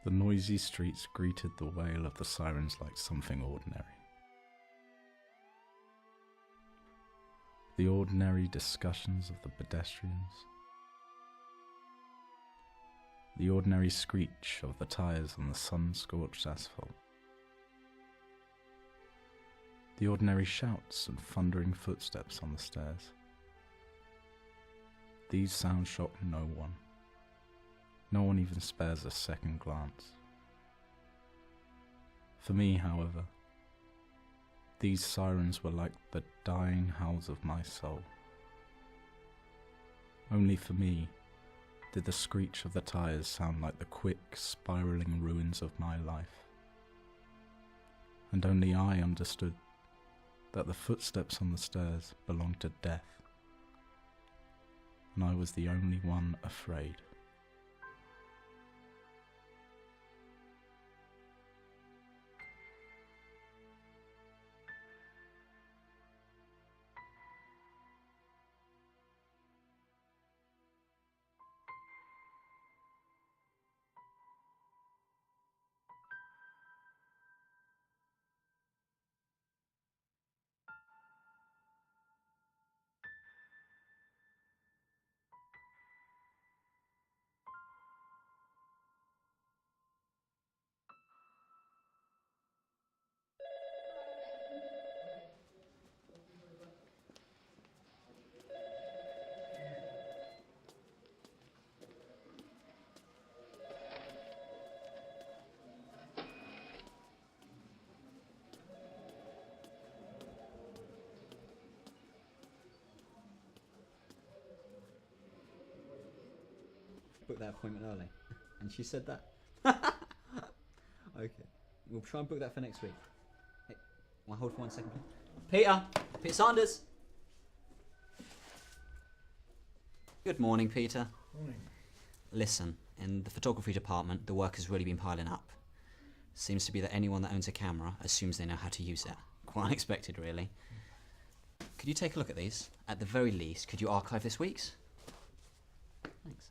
The noisy streets greeted the wail of the sirens like something ordinary. The ordinary discussions of the pedestrians. The ordinary screech of the tyres on the sun-scorched asphalt. The ordinary shouts and thundering footsteps on the stairs. These sounds shock no one. No one even spares a second glance. For me, however, these sirens were like the dying howls of my soul. Only for me did the screech of the tyres sound like the quick, spiralling ruins of my life. And only I understood that the footsteps on the stairs belonged to death, and I was the only one afraid. Book that appointment early. And she said that. Okay. We'll try and book that for next week. Hey, want to hold for 1 second, please? Peter Sanders! Good morning, Peter. Morning. Listen, in the photography department, the work has really been piling up. Seems to be that anyone that owns a camera assumes they know how to use it. Quite unexpected, really. Could you take a look at these? At the very least, could you archive this week's? Thanks.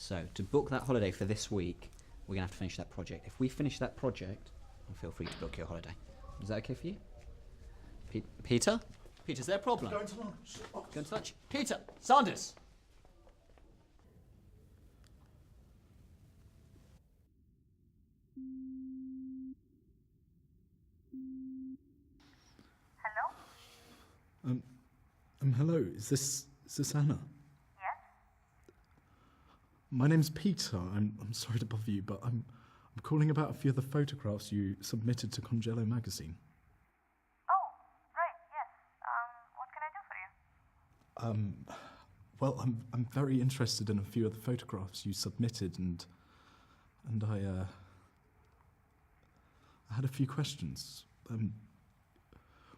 So, to book that holiday for this week, we're going to have to finish that project. If we finish that project, then feel free to book your holiday. Is that okay for you? Peter? Peter, is there a problem? Going to lunch. Going to lunch? Peter! Sanders! Hello? Hello, is this Anna? Yes? My name's Peter. I'm sorry to bother you, but I'm calling about a few of the photographs you submitted to Congello magazine. Oh, Um, well, I'm very interested in a few of the photographs you submitted, and I had a few questions.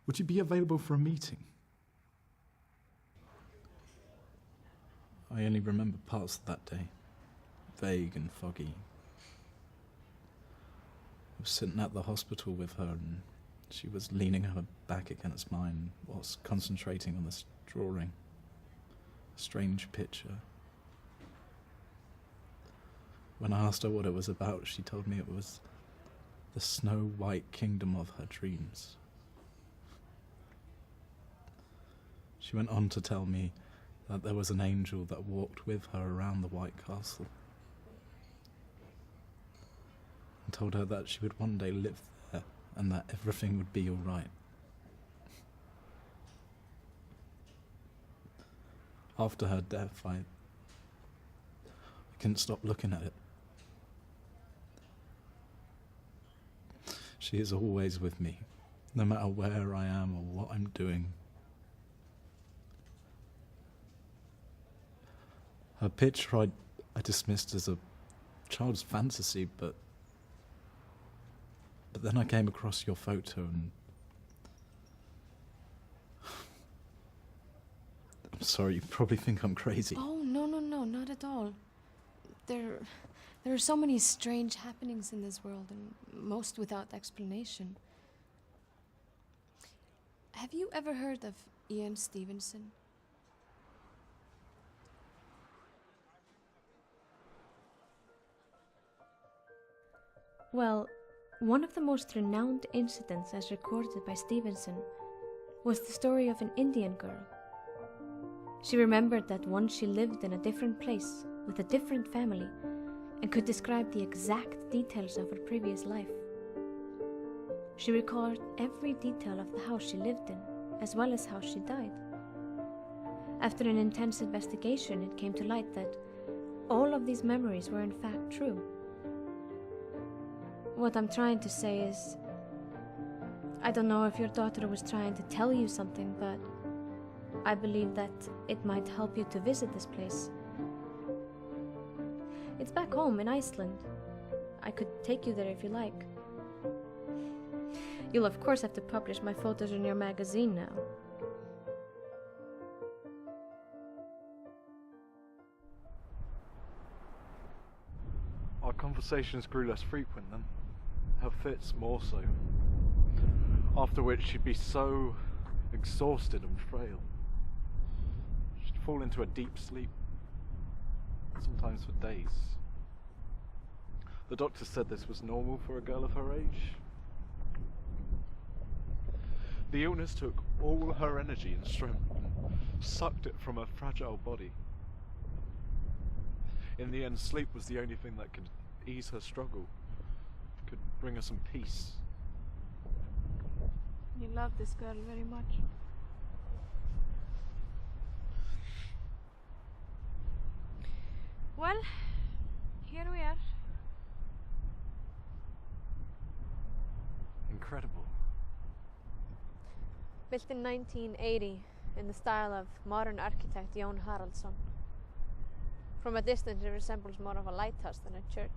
Would you be available for a meeting? I only remember parts of that day, vague and foggy. I was sitting at the hospital with her, and she was leaning her back against mine whilst concentrating on this drawing. A strange picture. When I asked her what it was about, she told me it was the snow-white kingdom of her dreams. She went on to tell me that there was an angel that walked with her around the White Castle, and told her that she would one day live there and that everything would be all right. After her death, I couldn't stop looking at it. She is always with me, no matter where I am or what I'm doing. Her picture I dismissed as a child's fantasy, but then I came across your photo and I'm sorry, you probably think I'm crazy. Oh, no, not at all. There are so many strange happenings in this world, and most without explanation. Have you ever heard of Ian Stevenson? Well, one of the most renowned incidents as recorded by Stevenson was the story of an Indian girl. She remembered that once she lived in a different place with a different family and could describe the exact details of her previous life. She recalled every detail of the house she lived in, as well as how she died. After an intense investigation, it came to light that all of these memories were in fact true. What I'm trying to say is, I don't know if your daughter was trying to tell you something, but I believe that it might help you to visit this place. It's back home in Iceland. I could take you there if you like. You'll of course have to publish my photos in your magazine now. Our conversations grew less frequent then, her fits more so. After which she'd be so exhausted and frail. She'd fall into a deep sleep, sometimes for days. The doctor said this was normal for a girl of her age. The illness took all her energy and strength and sucked it from her fragile body. In the end, sleep was the only thing that could ease her struggle, could bring her some peace. You love this girl very much. Well, here we are. Incredible. Built in 1980 in the style of modern architect Jón Haraldsson. From a distance, it resembles more of a lighthouse than a church.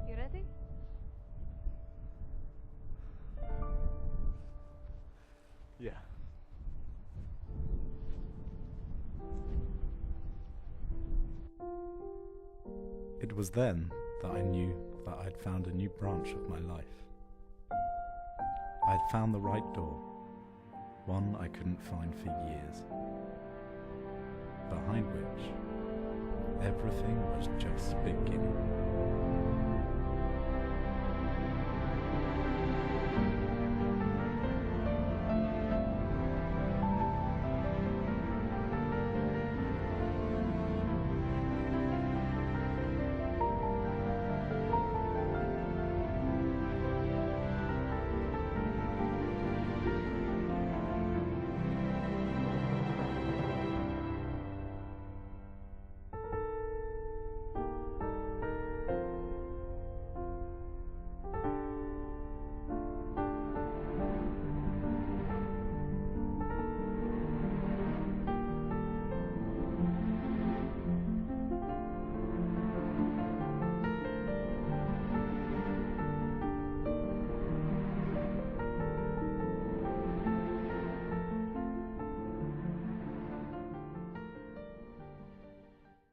You ready? Yeah. It was then that I knew that I'd found a new branch of my life. I had found the right door, one I couldn't find for years, behind which everything was just beginning.